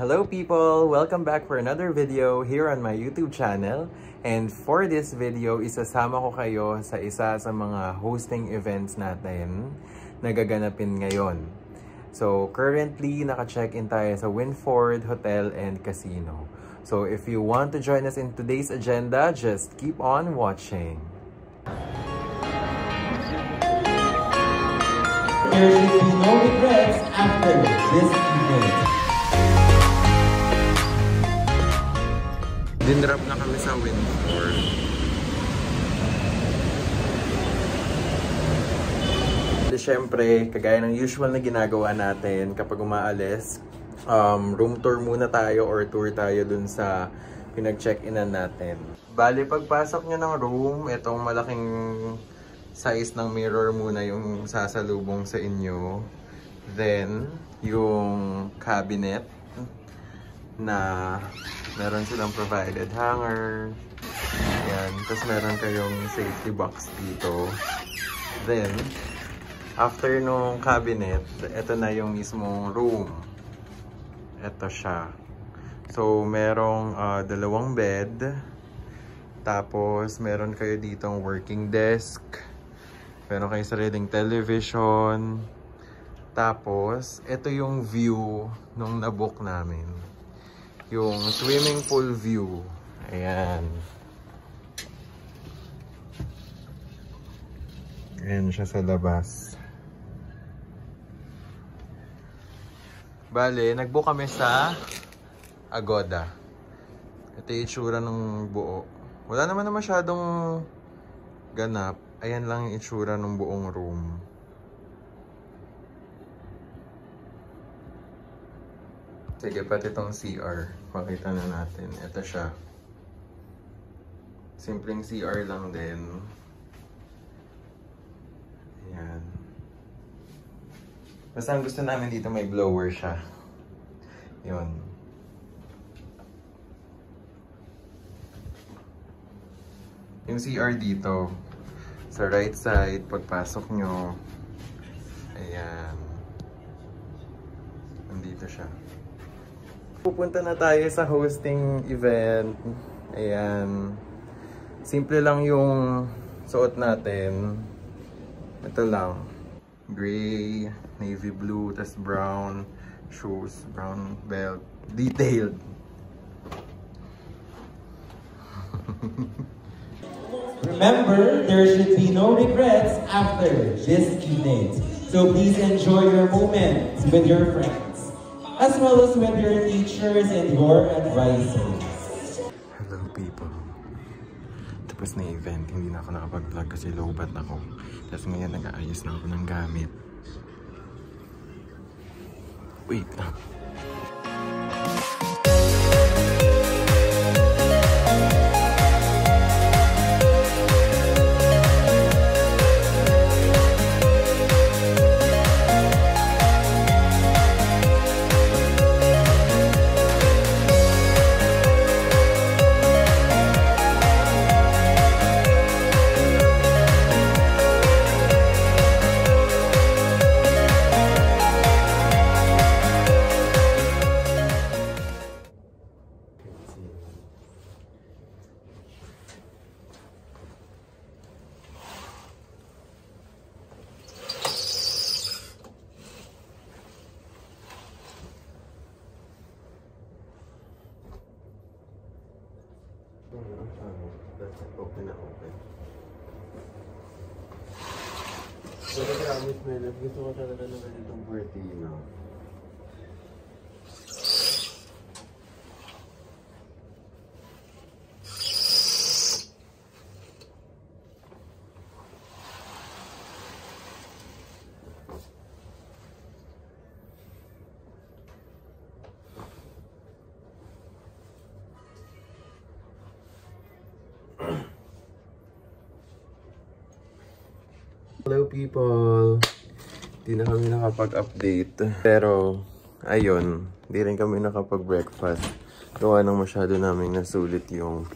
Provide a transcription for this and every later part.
Hello people! Welcome back for another video here on my YouTube channel. And for this video, isasama ko kayo sa isa sa mga hosting events natin na gaganapin ngayon. So currently, naka-check-in tayo sa Winford Hotel and Casino. So if you want to join us in today's agenda, just keep on watching. There should be no regrets after this event. Dinrap na kami sa Winford. Siyempre, kagaya ng usual na ginagawa natin kapag umaalis, room tour muna tayo or tour tayo dun sa pinag-check-inan natin. Bali, pagpasok nyo ng room, itong malaking size ng mirror muna yung sasalubong sa inyo. Then, yung cabinet na meron silang provided hanger. Ayan. Tapos meron kayong safety box dito. Then, after nung cabinet, ito na yung mismong room. Ito siya. So, merong dalawang bed. Tapos, meron kayo ditong working desk. Meron kayong sariling television. Tapos, ito yung view nung nabook namin. Yung swimming pool view. Ayan. Ayan siya sa labas. Bale, nag-book kami sa Agoda. Ito yung itsura ng buo. Wala naman na masyadong ganap. Ayan lang yung itsura ng buong room. Sige, pati itong CR. Pakita na natin. Ito siya. Simpleng CR lang din. Ayan. Basta ang gusto namin dito may blower siya. Yun. Yung CR dito, sa right side, pagpasok nyo, ayan. Nandito siya. Pupunta na tayo sa hosting event. Ayan. Simple lang yung suot natin. Ito lang. Gray, navy blue, tas brown shoes, brown belt. Detailed. Remember, there should be no regrets after this event. So please enjoy your moment with your friends, as well as with your teachers and your advisors. Hello people. Tapos na event, hindi na ako nakapag-vlog kasi low-bat ako. Tapos ngayon nag-aayos na ako ng gamit. Wait lang. Open na open. Pero promise my love, gusto ko talaga na ganitong Bertino. Hello people! Hindi na kami nakapag-update. Pero, ayun, hindi rin kami nakapag-breakfast. Gawa nang masyado namin nasulit yung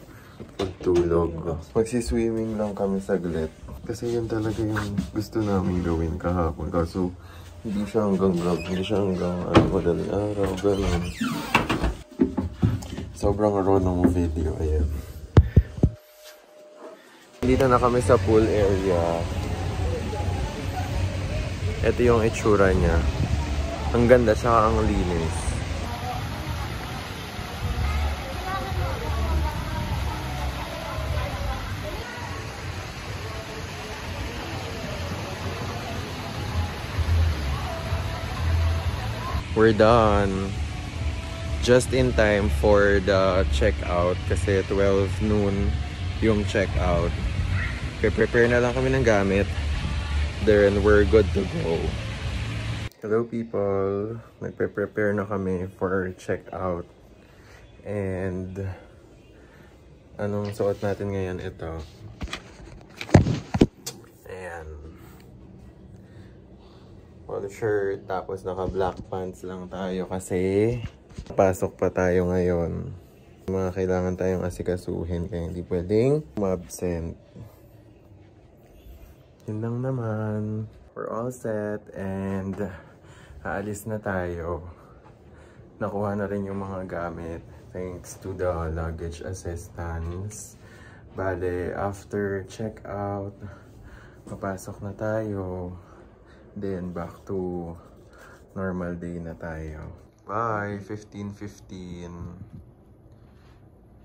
pagtulog. Magsiswimming lang kami saglit. Kasi yun talaga yung gusto namin gawin kahapon. Kaso, hindi siya hanggang madaling araw, gano'n. Sobrang raw ng video. Ayan. Dito na kami sa pool area. Ito yung itsura niya. Ang ganda tsaka ang linis. We're done. Just in time for the checkout kasi 12 noon yung checkout. Prepare na lang kami ng gamit. Then we're good to go. Hello people! Nagpe-prepare na kami for checkout. And anong suot natin ngayon? Ito. Ayan. Polo shirt, tapos naka black pants lang tayo kasi pasok pa tayo ngayon. Mga kailangan tayong asikasuhin kaya hindi pwedeng ma-absent. Yun lang naman. We're all set and aalis na tayo. Nakuha na rin yung mga gamit thanks to the luggage assistance. Bale, after checkout, papasok na tayo. Then back to normal day na tayo. Bye! 15:15.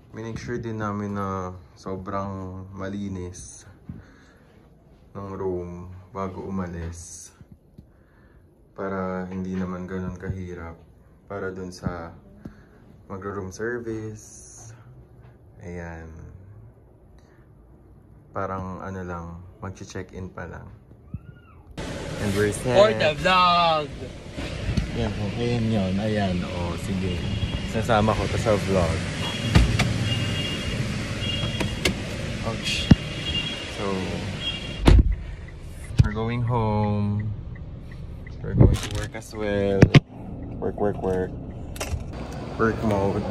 Make sure din namin na sobrang malinis ng room bago umalis. Para hindi naman ganun kahirap. Para dun sa mag-room service. Ayan. Parang ano lang, mag-check-in pa lang. And we're set. For the vlog! Yan, okay yun. Ayan, o, sige. Sasama ko to sa vlog. Ouch. So, we're going home. We're going to work as well. Work, work, work. Work mode.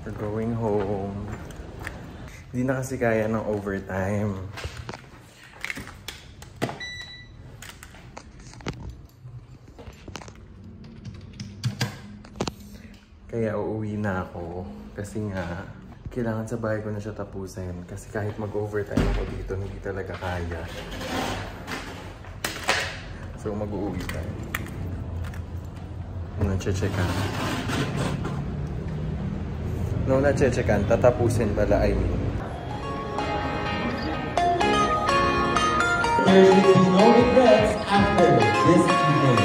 We're going home. Hindi na kasi kaya ng overtime. Kaya uuwi na ako. Kasi nga, kailangan sa bahay ko na siya tapusin. Kasi kahit mag-overtime ako dito, hindi talaga kaya. So mag-uuwi tayo. Nache-checkan. No, nache-checkan. Tatapusin pala, I mean. There should be no regrets after this evening.